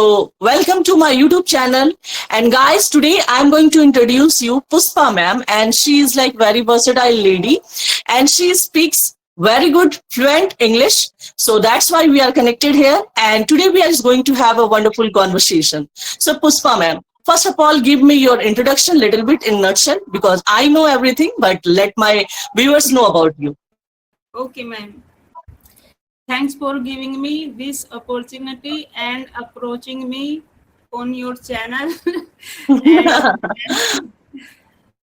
So, welcome to my YouTube channel. And guys, today I'm going to introduce you Pushpa Ma'am, and she is like very versatile lady, and she speaks very good fluent English. So that's why we are connected here. And today we are just going to have a wonderful conversation. So, Pushpa Ma'am, first of all, give me your introduction little bit in nutshell because I know everything, but let my viewers know about you. Okay, ma'am. Thanks for giving me this opportunity and approaching me on your channel. and,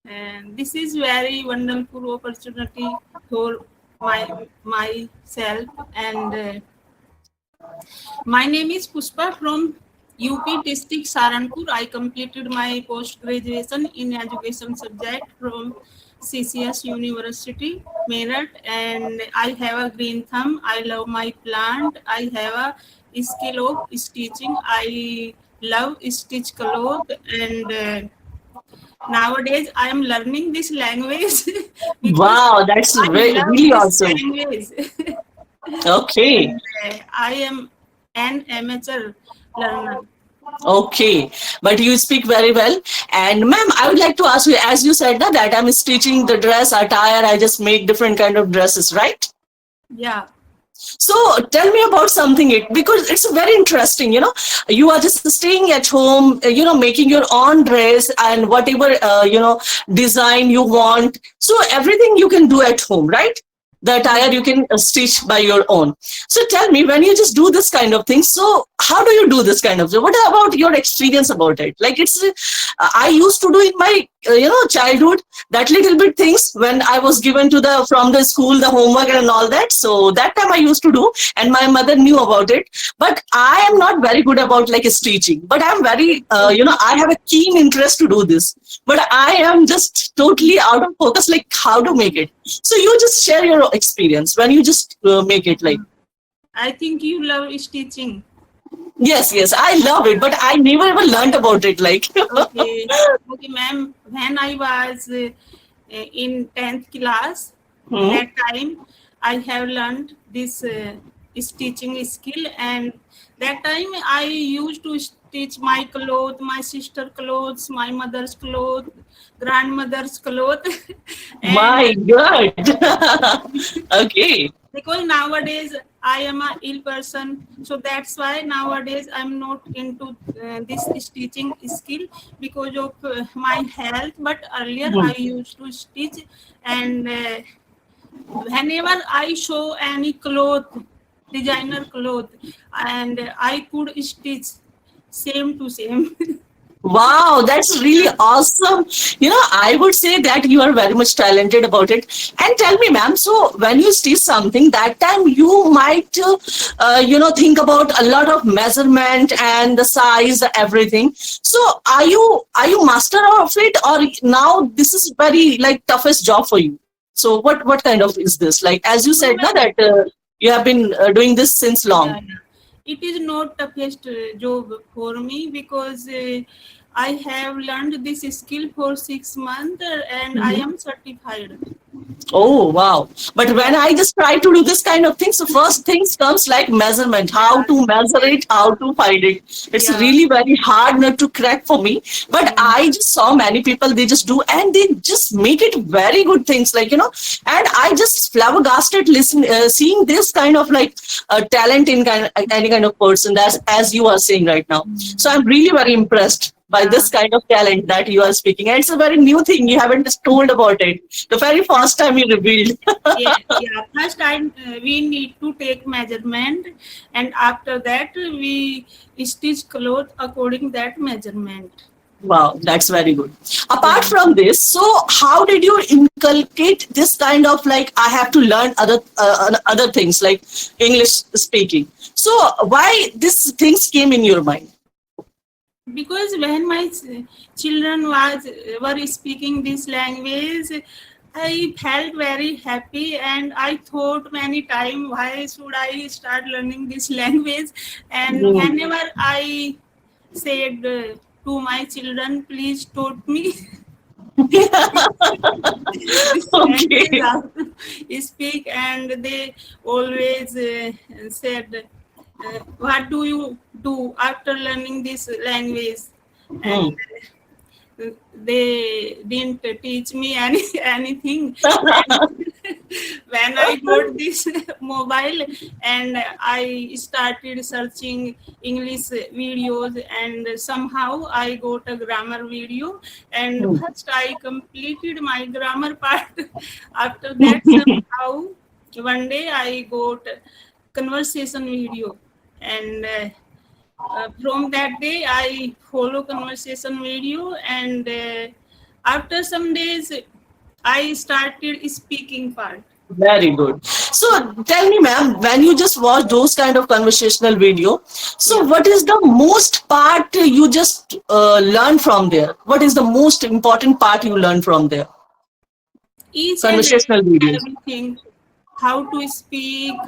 and this is very wonderful opportunity for myself. And my name is Pushpa from UP district Saranpur. I completed my post graduation in education subject from CCS University, Meerut, and I have a green thumb. I love my plant. I have a skill of stitching. I love stitch cloth, and nowadays I am learning this language because Wow, that's I love really this awesome. language. Okay. And I am an amateur learner. Okay, but you speak very well. And ma'am, I would like to ask you, as you said na, that I'm stitching the dress attire, I just make different kind of dresses, right? Yeah. So tell me about something it because it's very interesting. You are just staying at home, making your own dress and whatever design you want. So everything you can do at home, right? The attire you can stitch by your own. So tell me, when you just do this kind of thing, so how do you do this kind of thing? What about your experience about it? Like I used to do in my childhood that little bit things when I was given to the from the school the homework and all that. So that time I used to do, and my mother knew about it. But I am not very good about like stitching. But I'm very I have a keen interest to do this. But I am just totally out of focus, like how to make it. So you just share your experience when you just make it like. I think you love stitching. Yes, I love it, but I never ever learned about it. Like, Okay. Okay, ma'am. When I was in 10th class, hmm, that time I have learned this stitching skill, and that time I used to stitch my clothes, my sister clothes, my mother's clothes, grandmother's clothes. And my God. Okay. because nowadays I am a ill person, so that's why nowadays I'm not into this stitching skill because of my health. But earlier Hmm. I used to stitch, and whenever I show any cloth, designer cloth, and I could stitch same to same. Wow, that's really awesome. I would say that you are very much talented about it. And tell me, ma'am, so when you stitch something, that time you might, think about a lot of measurement and the size, everything. So are you master of it, or now this is very like toughest job for you? So what kind of is this? Like as you No, said, na, ma'am. that you have been doing this since long. Yeah, yeah. It is not toughest job for me because I have learned this skill for 6 months, and I am certified. Oh wow. But Yeah, when I just try to do this kind of things, the first things comes like measurement, how yeah, to measure it, how to find it. It's yeah. really very hard not to crack for me. But Mm. I just saw many people, they just do and they just make it very good things, and I just flabbergasted seeing this kind of like talent in any kind of person that's as you are saying right now. So I'm really very impressed by Yeah, this kind of talent that you are speaking. And it's a very new thing. You haven't just told about it. The very first time you revealed. yeah, yeah. First, we need to take measurement, and after that, we stitch cloth according that measurement. Wow, that's very good. Yeah. Apart from this, so how did you inculcate this kind of like I have to learn other things like English speaking? So why these things came in your mind? Because when my children were speaking this language, I felt very happy, and I thought many times, why should I start learning this language? And Hmm. whenever I said to my children, please taught me this language Okay. how to speak, and they always said, what do you do after learning this language? And Hmm. they didn't teach me anything. And when I got this mobile and I started searching English videos, and somehow I got a grammar video, and Hmm. first I completed my grammar part. After that, somehow one day I got conversation video, and from that day I follow conversation video, and after some days I started speaking part. Very good. So tell me, ma'am, when you just watch those kind of conversational video, so Yeah, what is the most part you just learn from there? What is the most important part you learn from there? each and Conversational videos. everything, how to speak,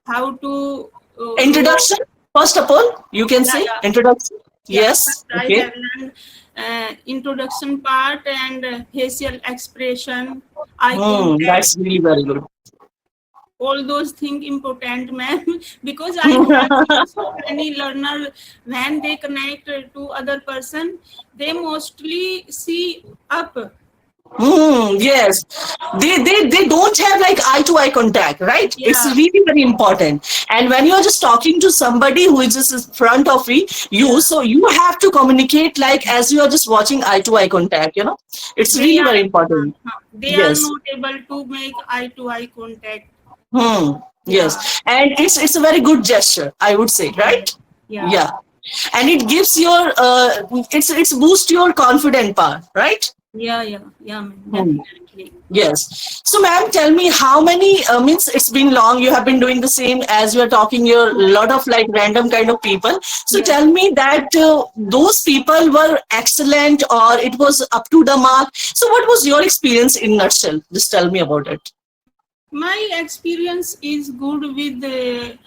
how to wrote. Introduction, first of all, you can Yeah, say yeah, introduction. yeah. Yes. First I Okay. have learned introduction part, and facial expression, eye Hmm, contact, that's really very good. all those things important, ma'am. Because I have seen so many learner, when they connect to other person, they mostly see up. Hmm, yes. They don't have like eye to eye contact, right? It's Yeah, really very important. And when you're just talking to somebody who is just in front of you, yeah. so you have to communicate like as you are just watching eye to eye contact, you know? It's They really very are important. they are Yes. not able to make eye to eye contact. Hmm. Yeah, Yes. And it's a very good gesture, I would say, yeah, right? yeah, Yeah. And it gives your it's boost your confident part, right? yeah, yeah, yeah, ma'am, Hmm. definitely. Yes. So, ma'am, tell me how many means it's been long. You have been doing the same as you are talking. You're a lot of like random kind of people. So, Yeah, tell me that those people were excellent or it was up to the mark. So, what was your experience in nutshell? Just tell me about it. my experience is good with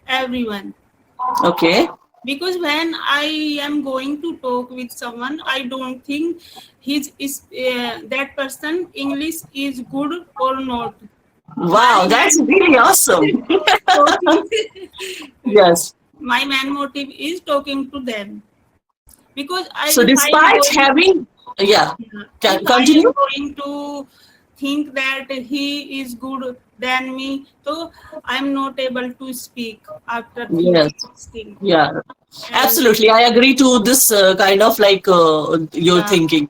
everyone. Okay. Because when I am going to talk with someone, I don't think his is that person English is good or not. My Wow, that's main really awesome. talking, Yes. my main motive is talking to them. Because I, So, if I am despite going, having, yeah, if can I continue. am going to think that he is good than me, so I am not able to speak after Yes. thinking this thing. Yeah, And absolutely. I agree to this kind of like your yeah, thinking.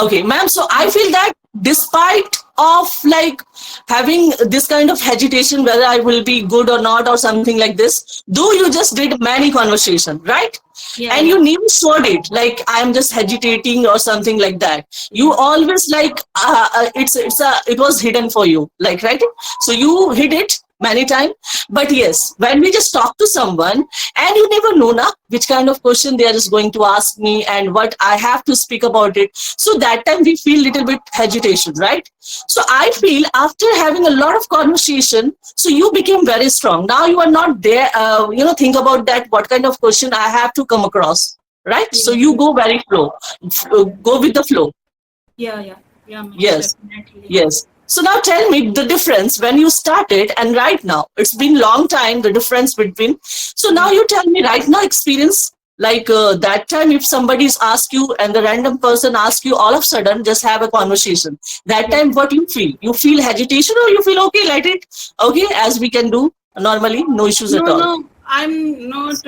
Okay, ma'am. So I feel that despite of like having this kind of hesitation, whether I will be good or not or something like this, though you just did many conversation, right? yeah, And yeah, you never showed it like I'm just hesitating or something like that. You yeah, always like it was hidden for you, like right. So you hid it many times. But yes, when we just talk to someone and you never know na which kind of question they are just going to ask me and what I have to speak about it. So that time we feel little bit hesitation, right? So I feel after having a lot of conversation, so you became very strong. Now you are not there, think about that what kind of question I have to come across, right? So yeah, you go very go with the flow. yeah, yeah, yeah, ma'am, Yes. definitely. Yes. So now tell me the difference when you started and right now. It's been long time, the difference between. So now Yeah, you tell me right now experience like that time if somebody's asked you and the random person asks you all of a sudden just have a conversation. That yeah. time what you feel? You feel hesitation or you feel okay, let it. Okay, as we can do normally, no issues at No, all. no, I'm not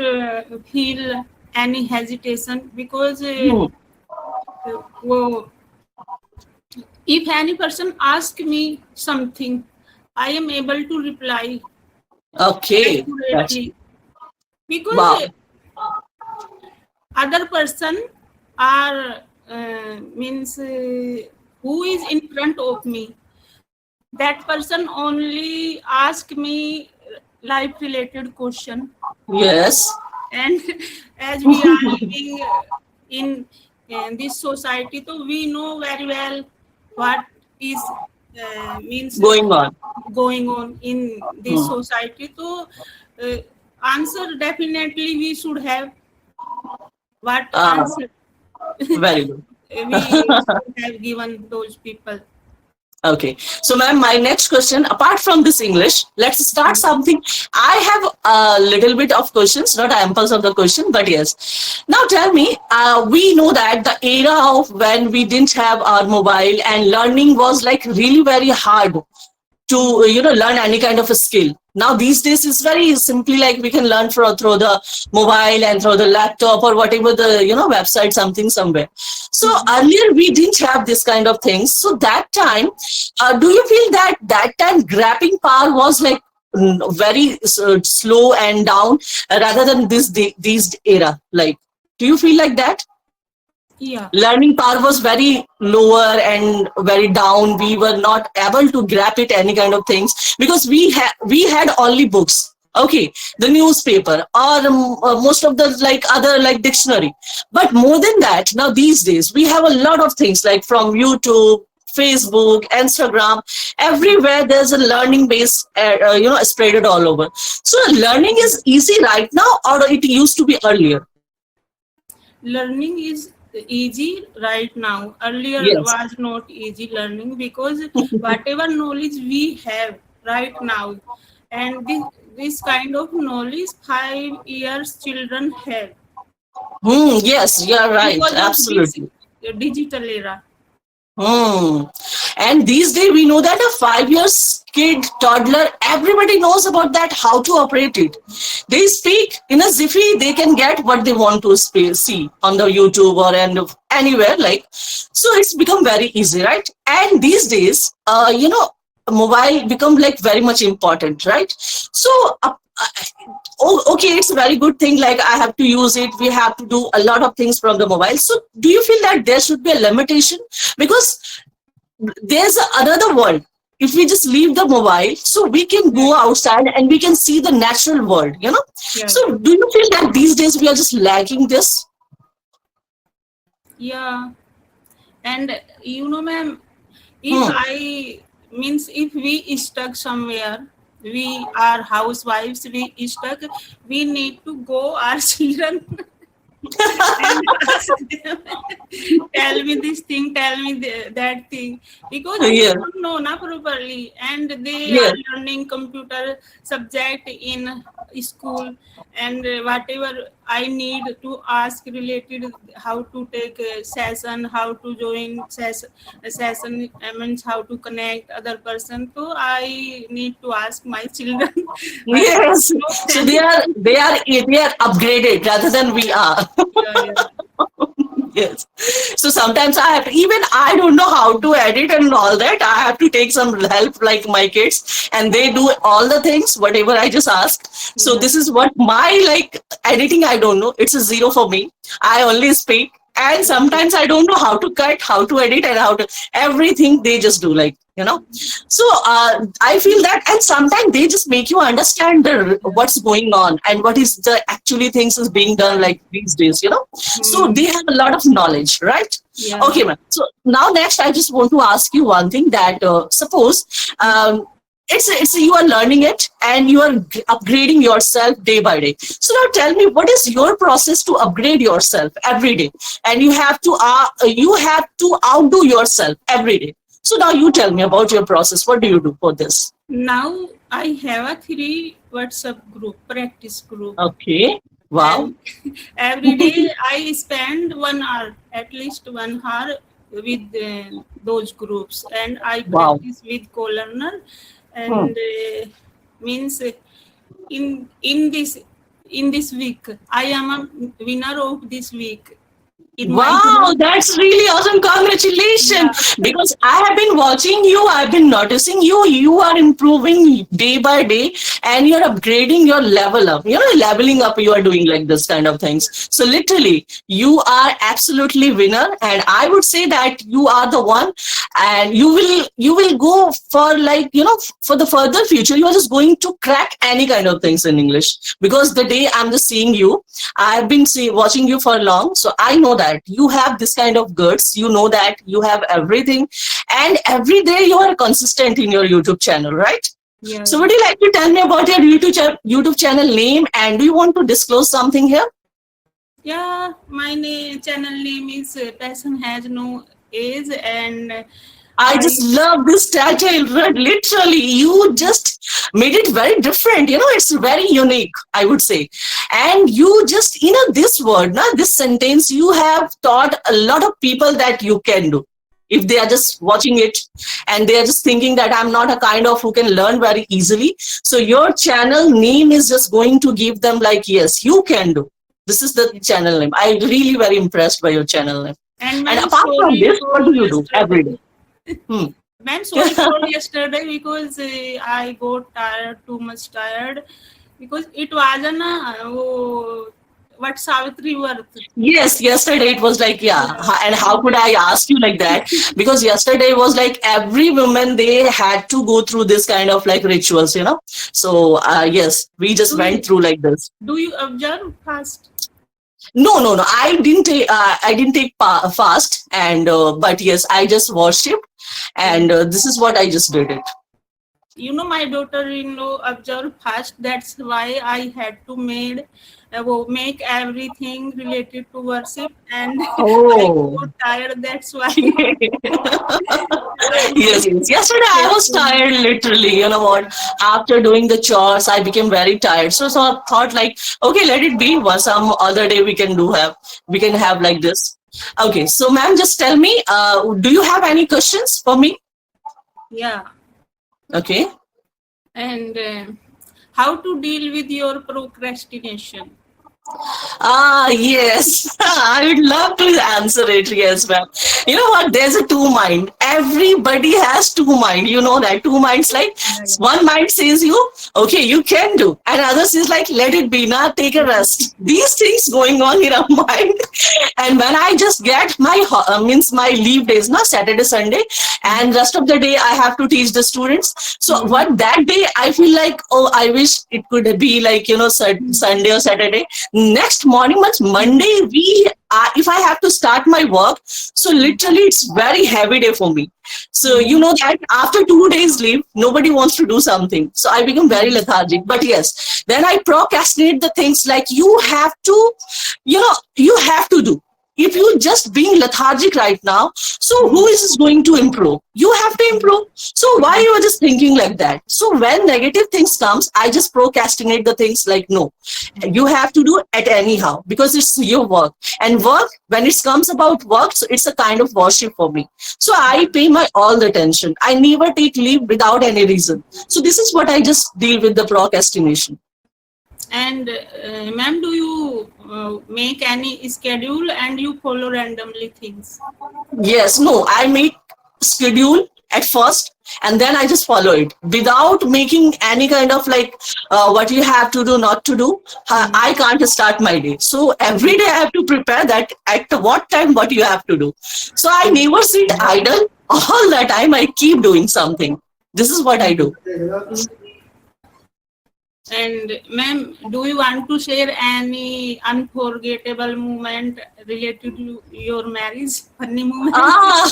feel any hesitation because Hmm. well, if any person ask me something, I am able to reply Okay. That's accurately because wow. other person are means who is in front of me, that person only ask me life related question. Yes. And as we are living in this society, so we know very well what is means Going on. going on in this Hmm. society. So uh, answer definitely we should have what Ah, answer very good. we should have given those people. Okay. So, ma'am, my next question, apart from this English, let's start something. I have a little bit of questions, not amples of the question, but yes. Now, tell me, we know that the era of when we didn't have our mobile and learning was like really very hard to learn any kind of a skill. Now these days it's very simply like we can learn through the mobile and through the laptop or whatever the website something somewhere. So earlier we didn't have this kind of things. So that time, do you feel that that time grabbing power was like very slow and down, rather than these era, like, do you feel like that Yeah, learning power was very lower and very down? We were not able to grab it any kind of things because we had only books, okay, the newspaper, or most of the like other like dictionary. But more than that, now these days we have a lot of things like from YouTube, Facebook, Instagram, everywhere there's a learning base spreaded all over. So learning is easy right now, or it used to be earlier? learning is easy right now. Earlier Yes. was not easy learning because whatever knowledge we have right now, and this kind of knowledge 5 years children have Yes, you're right. because of this Absolutely. digital era. Hmm. And these days we know that a 5 years kid, toddler, everybody knows about that, how to operate it. They speak in a ziffy, they can get what they want to see on the YouTube or anywhere. Like, so it's become very easy, right? And these days, mobile become like very much important, right? So, oh, okay, it's a very good thing. Like I have to use it. We have to do a lot of things from the mobile. So, do you feel that there should be a limitation? Because there's another world. If we just leave the mobile, so we can go Right. outside and we can see the natural world. Yeah, So, do you feel that these days we are just lacking this? yeah. And ma'am, if Hmm. I means if we stuck somewhere, we are housewives, we stuck, we need to go our children and ask them, tell me this thing, tell me that thing, because they Yeah. don't know na properly, and they Yeah. are learning computer subject in school, and whatever I need to ask related how to take a session, how to join session, means how to connect other person. So I need to ask my children, but Yes. not So they are anything. they are they are upgraded rather than we are. Yeah, yeah, Yes. So sometimes I have to, even I don't know how to edit and all that. I have to take some help like my kids, and they do all the things, whatever I just ask. So yeah, this is what my like editing, I don't know. It's a zero for me. I only speak. And sometimes I don't know how to cut, how to edit, and how to everything they just do, like. So I feel that, and sometimes they just make you understand what's going on and what is the actually things is being done like these days. So hmm, they have a lot of knowledge, right? yeah, Okay, ma'am. So now next, I just want to ask you one thing that suppose it's you are learning it and you are upgrading yourself day by day. So now tell me, what is your process to upgrade yourself every day? And you have to outdo yourself every day. So now you tell me about your process. What do you do for this? now I have a 3 WhatsApp group, practice group, Okay. Wow. and every day I spend 1 hour, at least 1 hour with those groups, and I Wow. practice with co-learner, Hmm. and means in this week I am a winner of this week in my Wow, group. that's really awesome. Yeah, Congratulations. Because I have been watching you, I've been noticing you. You are improving day by day and you're upgrading your level up. Leveling up, you are doing like this kind of things. So literally, you are absolutely winner. And I would say that you are the one, and you will go for like, for the further future, you are just going to crack any kind of things in English. Because the day I'm just seeing you, I've been watching you for long, so I know that you have this kind of goods. You know that you have everything, and every day you are consistent in your YouTube channel, right? yeah, So, yeah. would you like to tell me about your YouTube channel name, and do you want to disclose something here? Yeah, my channel name is Passion Has No Age, and I I just love this title. Literally, you just made it very different. It's very unique, I would say. And you just, this word, this sentence, you have taught a lot of people that you can do. If they are just watching it and they are just thinking that I'm not a kind of who can learn very easily. So your channel name is just going to give them like, yes, you can do. This is the channel name. I really very impressed by your channel name. and And ma'am, apart from sorry this, what for do you do every day? yesterday. Hmm. Ma'am, sorry for yesterday because I got tired, too much tired, because it was a what Savitri Vart. Yes, yesterday it was like, yeah. Yeah, And how and could I ask you like that? Because yesterday was like every woman, they had to go through this kind of like rituals. So, yes, we just do went you through like this. do you observe fast? No, no, no. I didn't take fast, and but yes, I just worshipped, and this is what I just did it. My daughter-in-law observed fast. That's why I had to make everything related to worship, and I Oh. got tired. That's why I Yes, yes. Yesterday I kept was tired, literally. You know what? After doing the chores, I became very tired. So I thought like, okay, let it be. Some other day we can have like this. Okay, so ma'am, just tell me, do you have any questions for me? yeah. Okay. And how to deal with your procrastination? Ah, yes. I would love to answer it. Yes, ma'am. You know what? There's a two mind. Everybody has two mind. You know that two minds. Like one mind says you, okay, you can do, and others is like, let it be. Now take a rest. These things going on in our mind. And when I just get my means my leave days, na Saturday, Sunday, and rest of the day I have to teach the students. So what that day I feel like, oh, I wish it could be like Sunday or Saturday. Next morning, much Monday, if I have to start my work, so literally it's very heavy day for me. So you know that after 2 days leave, nobody wants to do something. So I become very lethargic. But yes, then I procrastinate the things like you have to do. If you just being lethargic right now, so who is going to improve? You have to improve. So why you are just thinking like that? So when negative things comes, I just procrastinate the things like no, you have to do it anyhow because it's your work. And work, when it comes about work, so it's a kind of worship for me. So I pay my all the attention. I never take leave without any reason. So this is what I just deal with the procrastination. And ma'am, do you make any schedule and you follow randomly things? Yes, no, I make schedule at first and then I just follow it without making any kind of like what you have to do, not to do. I can't start my day. So every day I have to prepare that at what time, what you have to do. So I never sit idle. All the time I keep doing something. This is what I do. And ma'am, do you want to share any unforgettable moment related to your marriage? Funny moment? Ah,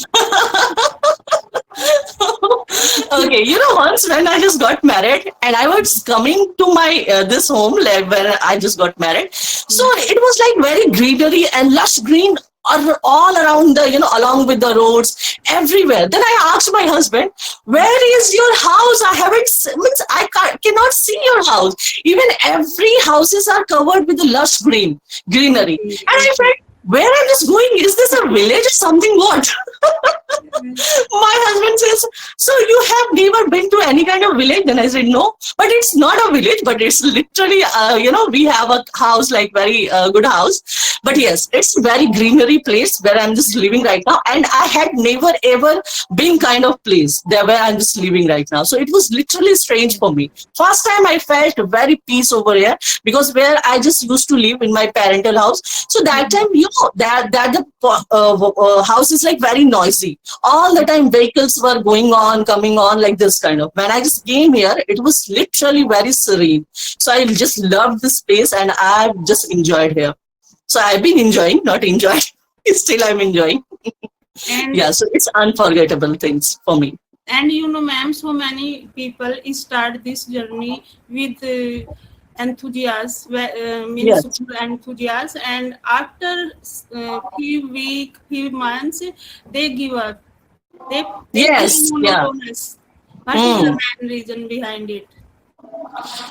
okay, once when I just got married and I was coming to my this home like where I just got married, so it was like very greenery and lush green are all around the along with the roads everywhere. Then I asked my husband, where is your house? I haven't means cannot see your house. Even every houses are covered with the lush greenery, and I felt, where I'm just going, is this a village or something? What? My husband says, so you have never been to any kind of village? Then I said, no, but it's not a village, but it's literally, we have a house, like very good house. But yes, it's very greenery place where I'm just living right now. And I had never ever been kind of place there where I'm just living right now. So it was literally strange for me. First time I felt very peace over here because where I just used to live in my parental house. So that time, that the house is like very noisy. All the time vehicles were going on, coming on like this kind of. When I just came here, it was literally very serene. So I just loved this space and I've just enjoyed here. So I've been enjoying, not enjoying. Still I'm enjoying. And Yeah, so it's unforgettable things for me. and ma'am, so many people start this journey with enthusiasm, means Yes. super enthusiasm, and after few months, they give up. They feel Yes, yeah. monotonous. What is the Hmm. main reason behind it?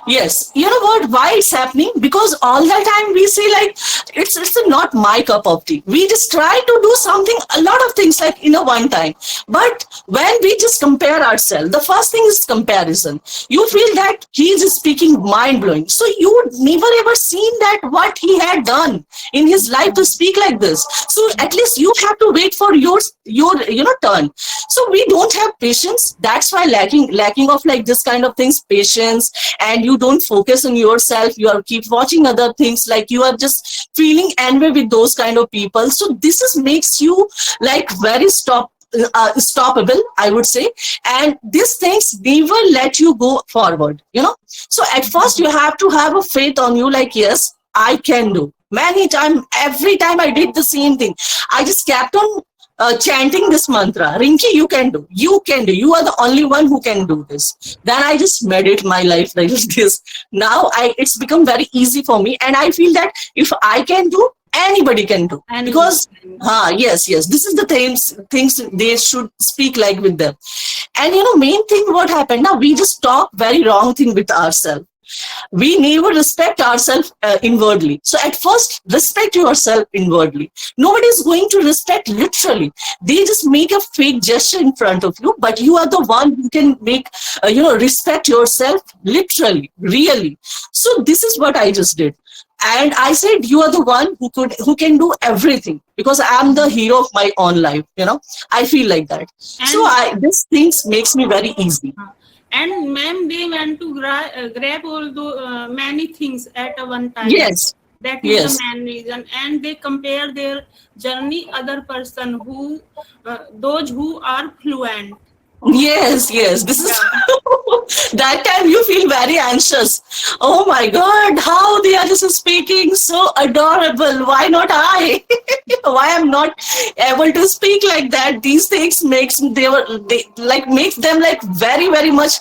Yes, you know what? Why it's happening? Because all the time we say like it's not my cup of tea. We just try to do something, a lot of things like in a one time. But when we just compare ourselves, the first thing is comparison. You feel that he's just speaking mind blowing. So you would never ever seen that what he had done in his life to speak like this. So at least you have to wait for your turn. So we don't have patience. That's why lacking of like this kind of things, patience, and you don't focus on yourself. You are keep watching other things, like you are just feeling envy with those kind of people. So this is makes you like very stoppable, I would say. And these things never let you go forward, so at first you have to have a faith on you, like yes, I can do. Many time, every time I did the same thing, I just kept on chanting this mantra, Rinki, you can do, you can do, you are the only one who can do this. Then I just made it my life like this. Now it's become very easy for me, and I feel that if I can do, anybody can do. Anybody Because can do. yes, this is the things they should speak like with them. And main thing what happened now, we just talk very wrong thing with ourselves. We never respect ourselves inwardly. So at first, respect yourself inwardly. Nobody is going to respect literally. They just make a fake gesture in front of you, but you are the one who can make, respect yourself literally, really. So this is what I just did. And I said, you are the one who can do everything, because I am the hero of my own life. I feel like that. So And this things makes me very easy. and ma'am, they want to grab all the many things at a one time. Yes, That is the yes. main reason, and they compare their journey other person who those who are fluent. Yes, yes. This is Yeah, that time you feel very anxious. Oh my God, how they are just speaking so adorable. Why not I? Why I'm not able to speak like that? These things they like makes them like very very much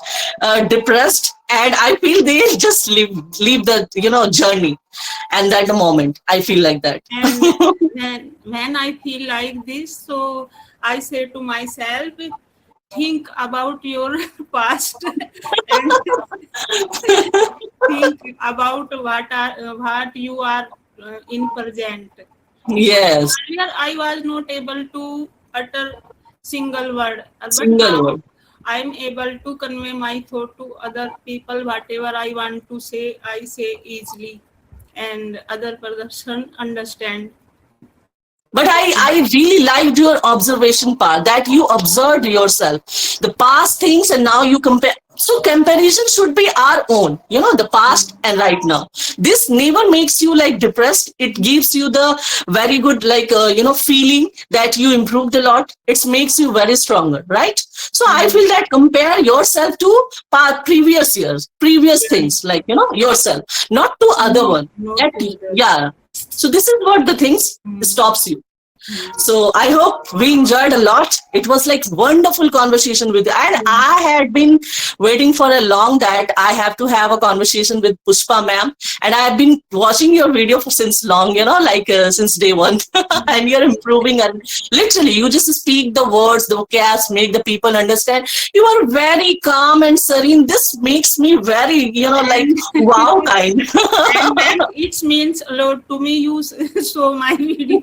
depressed, and I feel they just leave the journey, and that the moment I feel like that. and when I feel like this, so I say to myself, think about your past and think about what you are in present. So Yes, earlier I was not able to utter single word, but single now word. I am able to convey my thought to other people. Whatever I want to say, I say easily, and other person understand. But I really liked your observation part, that you observed yourself, the past things, and now you compare. So comparison should be our own, the past and right now. This never makes you like depressed. It gives you the very good like feeling that you improved a lot. It makes you very stronger, right? So I feel that compare yourself to previous years, previous things, like yourself, not to other one. Not That, to others. yeah. So this is what the things stops you. Mm. So I hope we enjoyed a lot. It was like wonderful conversation with you. And I had been waiting for a long that I have to have a conversation with Pushpa Ma'am. And I have been watching your video for since long, like since day one. And you're improving. And literally, you just speak the words, the vocabs, make the people understand. You are very calm and serene. This makes me very, like And wow kind. and then it means a lot to me. You show my video.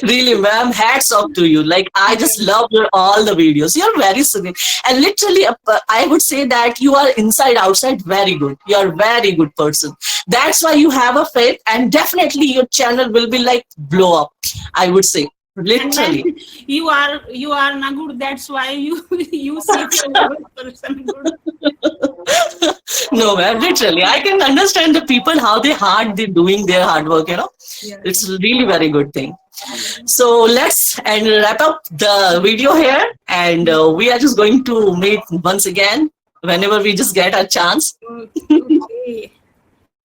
Really, ma'am, hats off to you. Like, I just love your all the videos. You're very sweet. And literally, I would say that you are inside, outside, very good. You're a very good person. That's why you have a faith, and definitely your channel will be like blow up, I would say. And Literally. then you are not good. That's why you you see the person good. No, ma'am, literally. I can understand the people, how they're doing their hard work. Yeah. It's really very good thing. So let's and wrap up the video here, and we are just going to meet once again whenever we just get a chance. Okay.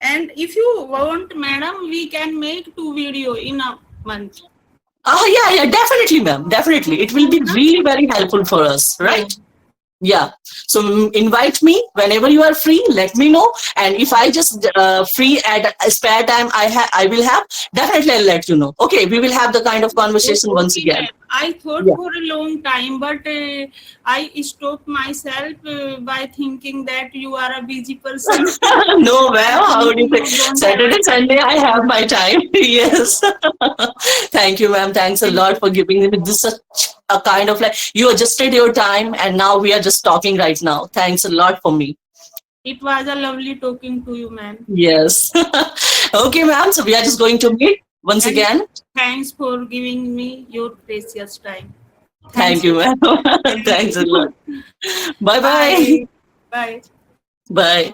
And if you want, madam, we can make 2 video in a month. Oh yeah, definitely, ma'am, definitely. It will be really very helpful for us, right? Yeah. So invite me whenever you are free. Let me know, and if I just free at a spare time I will have, definitely I'll let you know. Okay, we will have the kind of conversation once Okay, again. ma'am. I thought Yeah. for a long time, but I stopped myself by thinking that you are a busy person. No, I ma'am. How think would you say? you don't have a Saturday, time. Sunday, I have my time. Yes. Thank you, ma'am. Thanks a Thank lot you. for giving me this such a kind of like you adjusted your time, and now we are just talking right now. Thanks a lot for me. It was a lovely talking to you, ma'am. Yes. Okay, ma'am. So we are just going to meet once And again. thanks for giving me your precious time. Thank Thanks. you, ma'am. Thank Thanks a lot. you. Bye bye. Bye. Bye. Bye.